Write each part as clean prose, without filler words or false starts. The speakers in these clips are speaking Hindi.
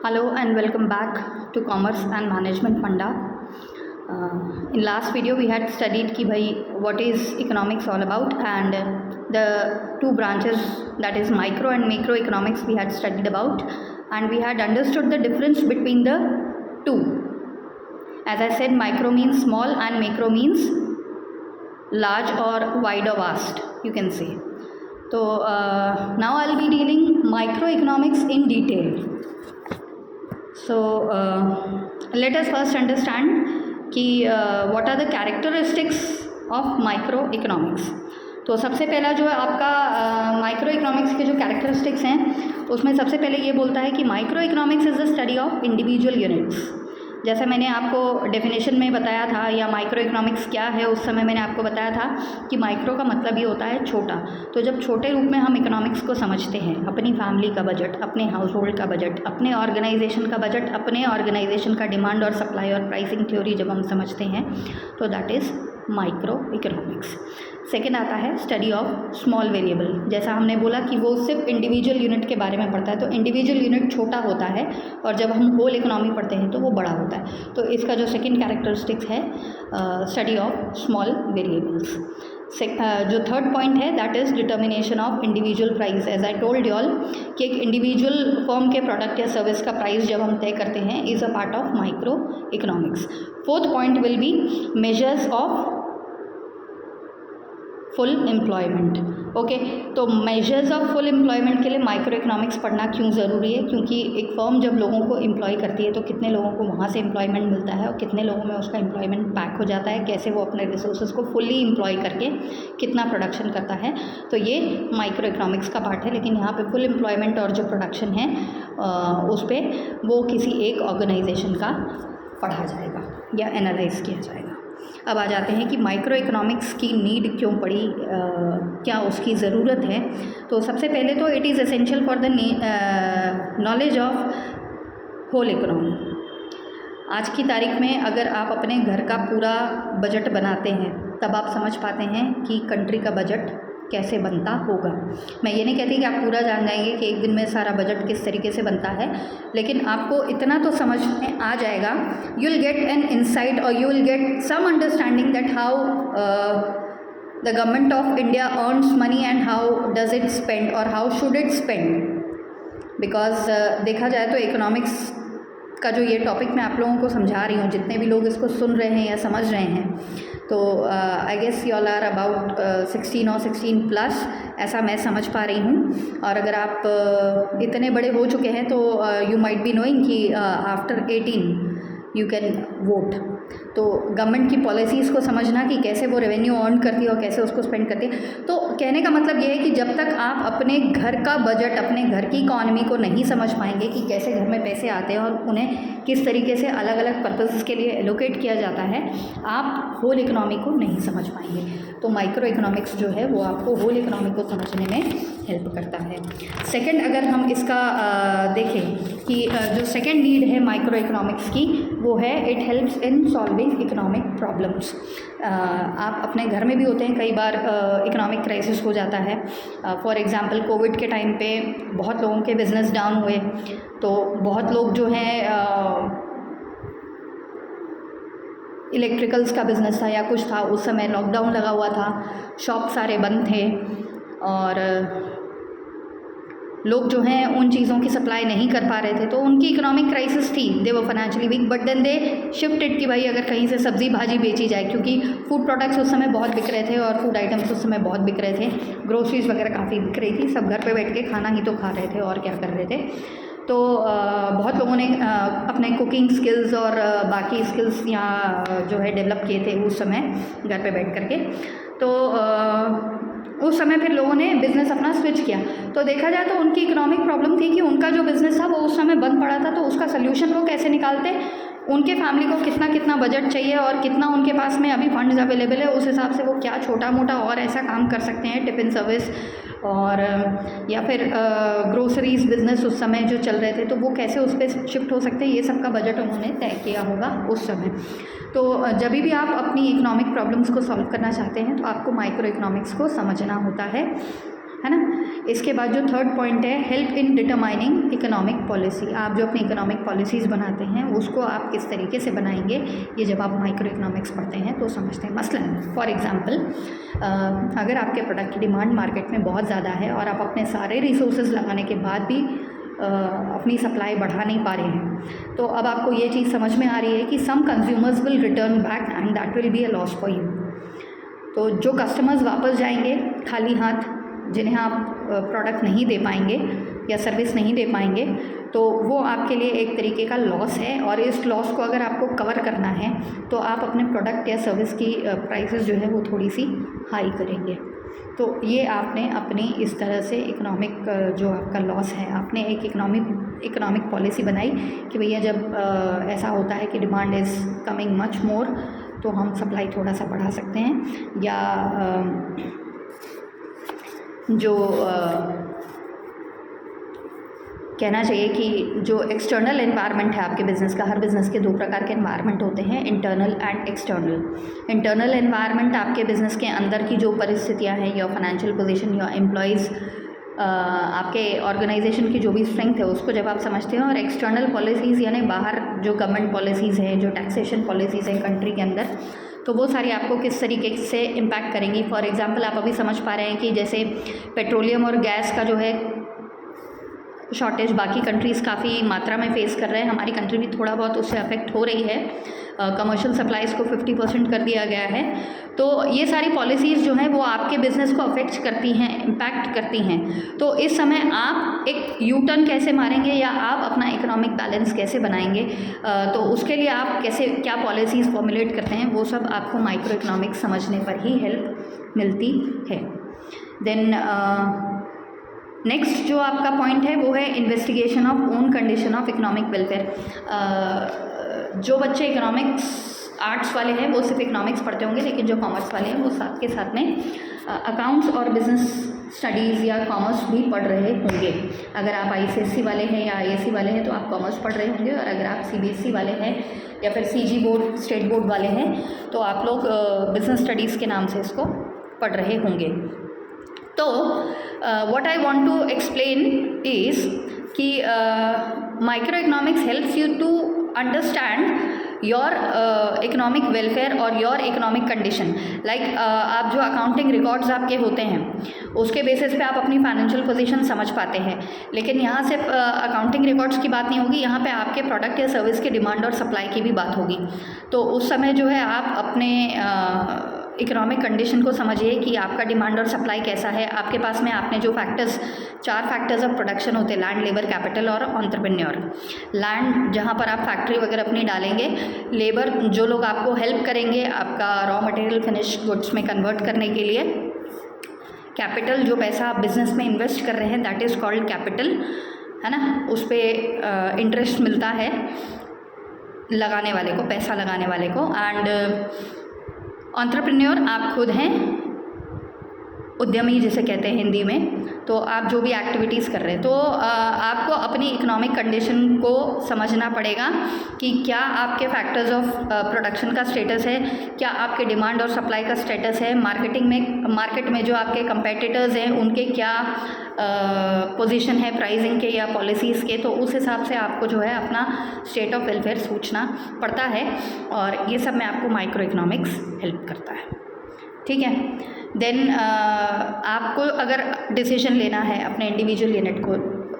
Hello and welcome back to Commerce and Management Funda. In last video we had studied ki bhai what is economics all about, and the two branches, that is micro and macro economics, we had studied about, and we had understood the difference between the two. As I said, micro means small and macro means large or wide or vast, you can say. So now I'll be dealing microeconomics in detail. So let us first understand कि what are the characteristics of microeconomics. तो सबसे पहला जो है आपका माइक्रो इकोनॉमिक्स के जो कैरेक्टरिस्टिक्स हैं उसमें सबसे पहले ये बोलता है कि micro economics is the study of individual units. जैसे मैंने आपको डेफिनेशन में बताया था, या माइक्रो इकोनॉमिक्स क्या है उस समय मैंने आपको बताया था कि माइक्रो का मतलब ही होता है छोटा. तो जब छोटे रूप में हम इकोनॉमिक्स को समझते हैं, अपनी फैमिली का बजट, अपने हाउस होल्ड का बजट, अपने ऑर्गेनाइजेशन का बजट, अपने ऑर्गेनाइजेशन का डिमांड और सप्लाई और प्राइसिंग थ्योरी जब हम समझते हैं तो that is micro economics. Second आता है स्टडी ऑफ स्मॉल वेरिएबल. जैसा हमने बोला कि वो सिर्फ इंडिविजुअल यूनिट के बारे में पढ़ता है, तो इंडिविजुअल यूनिट छोटा होता है और जब हम होल इकोनॉमी पढ़ते हैं तो वो बड़ा होता है. तो इसका जो सेकेंड कैरेक्टरिस्टिक्स है स्टडी ऑफ स्मॉल वेरिएबल्स. जो थर्ड पॉइंट है that is determination of individual price. As I told you all कि एक इंडिविजुअल फर्म के प्रोडक्ट या सर्विस का प्राइस जब हम तय करते हैं is a part of micro economics. Fourth point will be measures of full employment. Okay, तो मेजर्स ऑफ फुल एम्प्लॉयमेंट के लिए माइक्रो इकोनॉमिक्स पढ़ना क्यों ज़रूरी है? क्योंकि एक फर्म जब लोगों को एम्प्लॉय करती है तो कितने लोगों को वहाँ से एम्प्लॉयमेंट मिलता है और कितने लोगों में उसका एम्प्लॉयमेंट बैक हो जाता है, कैसे वो अपने रिसोर्सेज को फुल्ली एम्प्लॉय करके कितना प्रोडक्शन करता है. तो ये माइक्रो इकोनॉमिक्स का पार्ट है. लेकिन यहाँ पे फुल एम्प्लॉयमेंट और जो प्रोडक्शन है उस पर वो किसी एक ऑर्गेनाइजेशन का पढ़ा जाएगा या एनालाइज किया जाएगा. अब आ जाते हैं कि माइक्रो इकोनॉमिक्स की नीड क्यों पड़ी, क्या उसकी ज़रूरत है. तो सबसे पहले तो it is essential for the knowledge of whole economy. आज की तारीख में अगर आप अपने घर का पूरा बजट बनाते हैं तब आप समझ पाते हैं कि कंट्री का बजट कैसे बनता होगा. मैं ये नहीं कहती कि आप पूरा जान जाएंगे कि एक दिन में सारा बजट किस तरीके से बनता है, लेकिन आपको इतना तो समझ में आ जाएगा. You will get an insight और you will get some understanding that how the government of India earns money and how does it spend और how should it spend. Because देखा जाए तो इकोनॉमिक्स का जो ये टॉपिक मैं आप लोगों को समझा रही हूँ, जितने भी लोग इसको सुन रहे हैं या समझ रहे हैं, तो I guess you all are about 16 और 16+, ऐसा मैं समझ पा रही हूँ. और अगर आप इतने बड़े हो चुके हैं तो यू माइट बी नोइंग कि आफ्टर 18 यू कैन वोट. तो गवर्नमेंट की पॉलिसीज़ को समझना कि कैसे वो रेवेन्यू अर्न करती है और कैसे उसको स्पेंड करती है. तो कहने का मतलब ये है कि जब तक आप अपने घर का बजट, अपने घर की इकॉनमी को नहीं समझ पाएंगे कि कैसे घर में पैसे आते हैं और उन्हें किस तरीके से अलग अलग पर्पसेस के लिए एलोकेट किया जाता है, आप होल इकोनॉमी को नहीं समझ पाएंगे. तो माइक्रो इकोनॉमिक्स जो है वो आपको होल इकोनॉमी को समझने में हेल्प करता है. सेकेंड, अगर हम इसका देखें कि जो सेकेंड नीड है माइक्रो इकोनॉमिक्स की वो है it helps in solving economic problems. आप अपने घर में भी होते हैं, कई बार इकोनॉमिक क्राइसिस हो जाता है. फॉर एग्जांपल कोविड के टाइम पे बहुत लोगों के बिज़नेस डाउन हुए, तो बहुत लोग जो हैं इलेक्ट्रिकल्स का बिज़नेस था या कुछ था, उस समय लॉकडाउन लगा हुआ था, शॉप सारे बंद थे और लोग जो हैं उन चीज़ों की सप्लाई नहीं कर पा रहे थे. तो उनकी इकोनॉमिक क्राइसिस थी, दे वो financially weak, but then they shifted कि भाई अगर कहीं से सब्ज़ी भाजी बेची जाए, क्योंकि फूड प्रोडक्ट्स उस समय बहुत बिक रहे थे और फूड आइटम्स उस समय बहुत बिक रहे थे, ग्रोसरीज वगैरह काफ़ी बिक रही थी, सब घर पे बैठ के खाना ही तो खा रहे थे और क्या कर रहे थे. तो बहुत लोगों ने अपने कुकिंग स्किल्स और बाकी स्किल्स यहाँ जो है डेवलप किए थे उस समय घर पे बैठ करके. तो उस समय फिर लोगों ने बिज़नेस अपना स्विच किया. तो देखा जाए तो उनकी इकोनॉमिक प्रॉब्लम थी कि उनका जो बिज़नेस था वो उस समय बंद पड़ा था. तो उसका सल्यूशन वो कैसे निकालते, उनके फैमिली को कितना कितना बजट चाहिए और कितना उनके पास में अभी फंड्स अवेलेबल है, उस हिसाब से वो क्या छोटा मोटा और ऐसा काम कर सकते हैं, टिफ़िन सर्विस और या फिर ग्रोसरीज बिज़नेस उस समय जो चल रहे थे, तो वो कैसे उस पर शिफ्ट हो सकते हैं, ये सब का बजट उन्होंने तय किया होगा उस समय. तो जब भी आप अपनी इकोनॉमिक प्रॉब्लम्स को सॉल्व करना चाहते हैं तो आपको माइक्रो इकोनॉमिक्स को समझना होता है. है ना। इसके बाद जो थर्ड पॉइंट है, help in determining economic policy. आप जो अपनी इकोनॉमिक पॉलिसीज़ बनाते हैं उसको आप किस तरीके से बनाएंगे, ये जब आप माइक्रो इकोनॉमिक्स पढ़ते हैं तो समझते हैं। मसलन फॉर एग्जांपल, अगर आपके प्रोडक्ट की डिमांड मार्केट में बहुत ज़्यादा है और आप अपने सारे रिसोर्सेज लगाने के बाद भी अपनी सप्लाई बढ़ा नहीं पा रहे हैं, तो अब आपको ये चीज़ समझ में आ रही है कि some consumers will return back and that will be a loss for you. तो जो कस्टमर्स वापस जाएंगे खाली हाथ, जिन्हें आप प्रोडक्ट नहीं दे पाएंगे या सर्विस नहीं दे पाएंगे, तो वो आपके लिए एक तरीके का लॉस है। और इस लॉस को अगर आपको कवर करना है तो आप अपने प्रोडक्ट या सर्विस की प्राइसेस जो है वो थोड़ी सी हाई करेंगे। तो ये आपने अपनी इस तरह से इकोनॉमिक जो आपका लॉस है, आपने एक इकोनॉमिक पॉलिसी बनाई कि भैया जब ऐसा होता है कि demand is coming much more, तो हम सप्लाई थोड़ा सा बढ़ा सकते हैं। या जो कहना चाहिए कि जो एक्सटर्नल एनवायरनमेंट है आपके बिज़नेस का, हर बिज़नेस के दो प्रकार के एनवायरनमेंट होते हैं, internal and external. Internal environment आपके बिज़नेस के अंदर की जो परिस्थितियां हैं, या फाइनेंशियल पोजीशन, या एम्प्लॉयज़, आपके ऑर्गेनाइजेशन की जो भी स्ट्रेंथ है उसको जब आप समझते हैं। और एक्सटर्नल पॉलिसीज़ यानी बाहर जो गवर्नमेंट पॉलिसीज़ हैं, जो टैक्सेशन पॉलिसीज़ हैं कंट्री के अंदर, तो वो सारी आपको किस तरीके से इम्पैक्ट करेंगी। फॉर एग्जांपल, आप अभी समझ पा रहे हैं कि जैसे पेट्रोलियम और गैस का जो है शॉर्टेज बाकी कंट्रीज़ काफ़ी मात्रा में फेस कर रहे हैं, हमारी कंट्री भी थोड़ा बहुत उससे अफेक्ट हो रही है। कमर्शियल सप्लाईज़ को 50% कर दिया गया है। तो ये सारी पॉलिसीज़ जो हैं वो आपके बिज़नेस को अफेक्ट करती हैं, इम्पैक्ट करती हैं। तो इस समय आप एक यू टर्न कैसे मारेंगे, या आप अपना इकोनॉमिक बैलेंस कैसे बनाएंगे, तो उसके लिए आप कैसे क्या पॉलिसीज़ फॉर्मुलेट करते हैं, वो सब आपको माइक्रो इकोनॉमिक्स समझने पर ही हेल्प मिलती है। देन नेक्स्ट जो आपका पॉइंट है वो है investigation of own condition of economic welfare. जो बच्चे इकोनॉमिक्स आर्ट्स वाले हैं वो सिर्फ इकोनॉमिक्स पढ़ते होंगे, लेकिन जो कॉमर्स वाले हैं वो साथ के साथ में अकाउंट्स और बिजनेस स्टडीज़ या कॉमर्स भी पढ़ रहे होंगे। अगर आप ICSE वाले हैं या ISE वाले हैं तो आप कॉमर्स पढ़ रहे होंगे, और अगर आप CBSE वाले हैं या फिर CG बोर्ड स्टेट बोर्ड वाले हैं तो आप लोग बिजनेस स्टडीज़ के नाम से इसको पढ़ रहे होंगे। तो what I want to explain is कि micro economics helps you to understand your economic welfare और योर इकोनॉमिक कंडीशन। लाइक आप जो अकाउंटिंग रिकॉर्ड्स आपके होते हैं उसके बेसिस पे आप अपनी फाइनेंशियल पोजीशन समझ पाते हैं, लेकिन यहाँ सिर्फ अकाउंटिंग रिकॉर्ड्स की बात नहीं होगी, यहाँ पे आपके प्रोडक्ट या सर्विस की डिमांड और सप्लाई की भी बात होगी। तो उस समय जो है आप अपने इकोनॉमिक कंडीशन को समझिए कि आपका डिमांड और सप्लाई कैसा है। आपके पास में आपने जो फैक्टर्स, 4 फैक्टर्स ऑफ प्रोडक्शन होते हैं, लैंड, लेबर, कैपिटल और एंटरप्रेन्योर। लैंड जहाँ पर आप फैक्ट्री वगैरह अपनी डालेंगे, लेबर जो लोग आपको हेल्प करेंगे आपका रॉ मटेरियल फिनिश गुड्स में कन्वर्ट करने के लिए, कैपिटल जो पैसा आप बिजनेस में इन्वेस्ट कर रहे हैं दैट इज़ कॉल्ड कैपिटल, है ना, उस पर इंटरेस्ट मिलता है लगाने वाले को, पैसा लगाने वाले को। एंड एंटरप्रेन्योर आप खुद हैं, उद्यमी जिसे कहते हैं हिंदी में। तो आप जो भी एक्टिविटीज़ कर रहे हैं, तो आपको अपनी इकोनॉमिक कंडीशन को समझना पड़ेगा कि क्या आपके फैक्टर्स ऑफ प्रोडक्शन का स्टेटस है, क्या आपके डिमांड और सप्लाई का स्टेटस है, मार्केट में जो आपके कंपेटिटर्स हैं उनके क्या पोजीशन है प्राइसिंग के या पॉलिसीज़ के। तो उस हिसाब से आपको जो है अपना स्टेट ऑफ वेलफेयर सोचना पड़ता है, और ये सब में आपको माइक्रो इकोनॉमिक्स हेल्प करता है। ठीक है। देन आपको अगर डिसीजन लेना है अपने इंडिविजुअल यूनिट को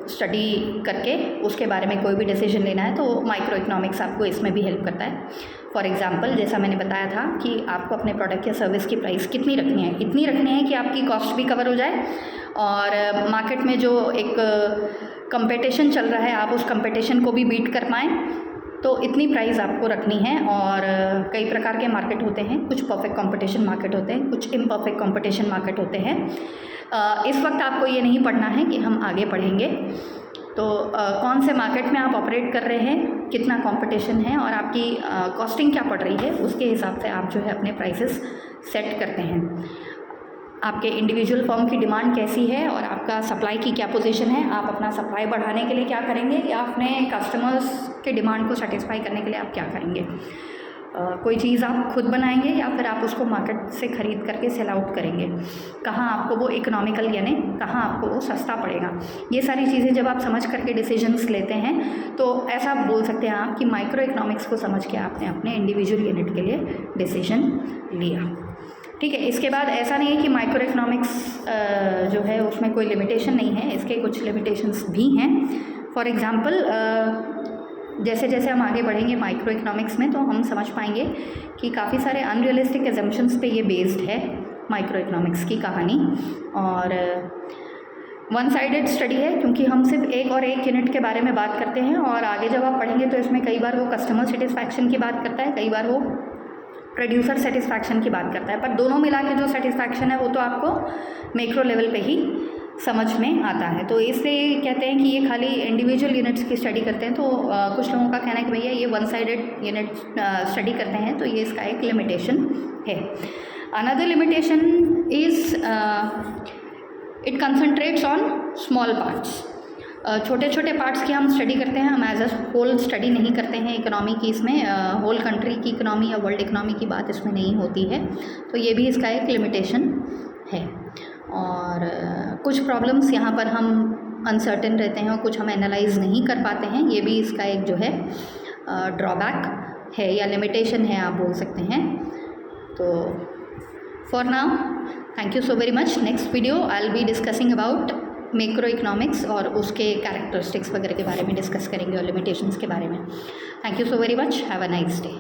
स्टडी करके, उसके बारे में कोई भी डिसीजन लेना है, तो माइक्रो इकोनॉमिक्स आपको इसमें भी हेल्प करता है। फॉर एग्जांपल, जैसा मैंने बताया था कि आपको अपने प्रोडक्ट या सर्विस की प्राइस कितनी रखनी है, इतनी रखनी है कि आपकी कॉस्ट भी कवर हो जाए, और मार्केट में जो एक कंपटीशन चल रहा है आप उस कंपटीशन को भी बीट कर पाएँ, तो इतनी प्राइस आपको रखनी है। और कई प्रकार के मार्केट होते हैं, कुछ परफेक्ट कंपटीशन मार्केट होते हैं, कुछ इम्परफेक्ट कंपटीशन मार्केट होते हैं। इस वक्त आपको ये नहीं पढ़ना है कि हम आगे पढ़ेंगे तो कौन से मार्केट में आप ऑपरेट कर रहे हैं, कितना कंपटीशन है और आपकी कॉस्टिंग क्या पड़ रही है, उसके हिसाब से आप जो है अपने प्राइसेस सेट करते हैं। आपके इंडिविजुअल फर्म की डिमांड कैसी है और आपका सप्लाई की क्या पोजीशन है, आप अपना सप्लाई बढ़ाने के लिए क्या करेंगे, या अपने कस्टमर्स के डिमांड को सेटिस्फाई करने के लिए आप क्या करेंगे। कोई चीज़ आप खुद बनाएंगे या फिर आप उसको मार्केट से ख़रीद करके सेल आउट करेंगे, कहाँ आपको वो इकोनॉमिकल यानी कहाँ आपको वो सस्ता पड़ेगा। ये सारी चीज़ें जब आप समझ करके डिसीजंस लेते हैं तो ऐसा बोल सकते हैं आप कि माइक्रो इकोनॉमिक्स को समझ के आपने अपने इंडिविजुअल यूनिट के लिए डिसीजन लिया। ठीक है, इसके बाद ऐसा नहीं है कि माइक्रो इकोनॉमिक्स जो है उसमें कोई लिमिटेशन नहीं है, इसके कुछ लिमिटेशंस भी हैं। फॉर एग्ज़ाम्पल जैसे जैसे हम आगे बढ़ेंगे माइक्रो इकोनॉमिक्स में तो हम समझ पाएंगे कि काफ़ी सारे अनरियलिस्टिक एजम्पशंस पे ये बेस्ड है माइक्रो इकोनॉमिक्स की कहानी, और वन साइडेड स्टडी है क्योंकि हम सिर्फ एक और एक यूनिट के बारे में बात करते हैं, और आगे जब आप पढ़ेंगे तो इसमें कई बार वो कस्टमर सेटिस्फैक्शन की बात करता है, कई बार वो प्रोड्यूसर सेटिस्फैक्शन की बात करता है, पर दोनों मिला के जो सेटिस्फैक्शन है वो तो आपको मैक्रो लेवल पे ही समझ में आता है। तो इसलिए कहते हैं कि ये खाली इंडिविजुअल यूनिट्स की स्टडी करते हैं। तो कुछ लोगों का कहना है कि भैया ये वन साइडेड यूनिट स्टडी करते हैं, तो ये इसका एक लिमिटेशन है। Another limitation is it concentrates on small parts. छोटे छोटे पार्ट्स की हम स्टडी करते हैं, हम एज अ होल स्टडी नहीं करते हैं इकोनॉमी की। इसमें होल कंट्री की इकोनॉमी या वर्ल्ड इकोनॉमी की बात इसमें नहीं होती है, तो ये भी इसका एक लिमिटेशन है। और कुछ प्रॉब्लम्स यहाँ पर हम अनसर्टेन रहते हैं और कुछ हम एनालाइज नहीं कर पाते हैं, ये भी इसका एक जो है ड्रॉबैक है या लिमिटेशन है आप बोल सकते हैं। तो for now thank you so very much. Next video I will be discussing about macro economics और उसके कैरेक्टरिस्टिक्स वगैरह के बारे में डिस्कस करेंगे और लिमिटेशंस के बारे में। Thank you so very much, have a nice day.